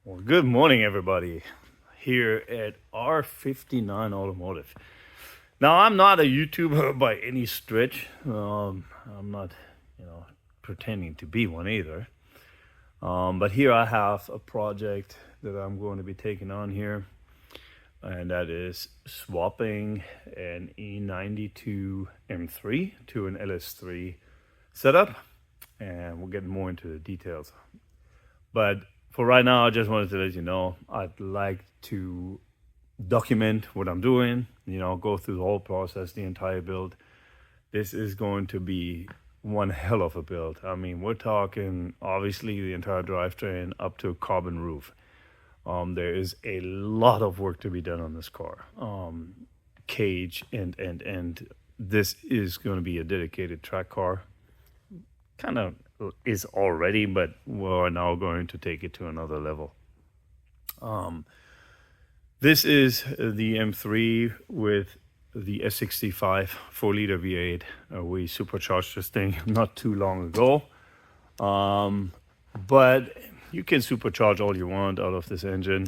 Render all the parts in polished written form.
Well, good morning, everybody, here at R59 Automotive. Now, I'm not a YouTuber by any stretch. I'm not, pretending to be one either. But here I have a project that I'm going to be taking on here, and that is swapping an E92 M3 to an LS3 setup, and we'll get more into the details. But for right now, I just wanted to let you know I'd like to document what I'm doing, go through the whole process, the entire build. This is going to be one hell of a build. I mean, we're talking obviously the entire drivetrain up to a carbon roof. There is a lot of work to be done on this car. Cage and this is going to be a dedicated track car. Kind of is already, but we're now going to take it to another level. This is the M3 with the S65 4-liter V8. We supercharged this thing not too long ago, but you can supercharge all you want out of this engine.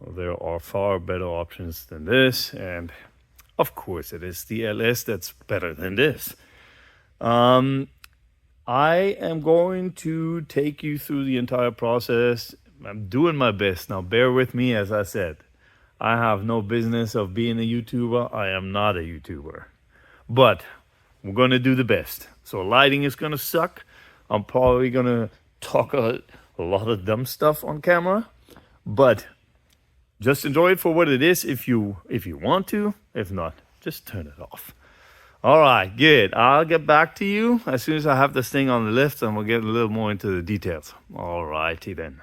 There are far better options than this, and of course it is the LS that's better than this. I am going to take you through the entire process. I'm doing my best. Now, bear with me, as I said. I have no business of being a YouTuber. I am not a YouTuber. But we're going to do the best. So lighting is going to suck. I'm probably going to talk a lot of dumb stuff on camera. But just enjoy it for what it is if you want to. If not, just turn it off. All right, good. I'll get back to you as soon as I have this thing on the lift, and we'll get a little more into the details. All righty then.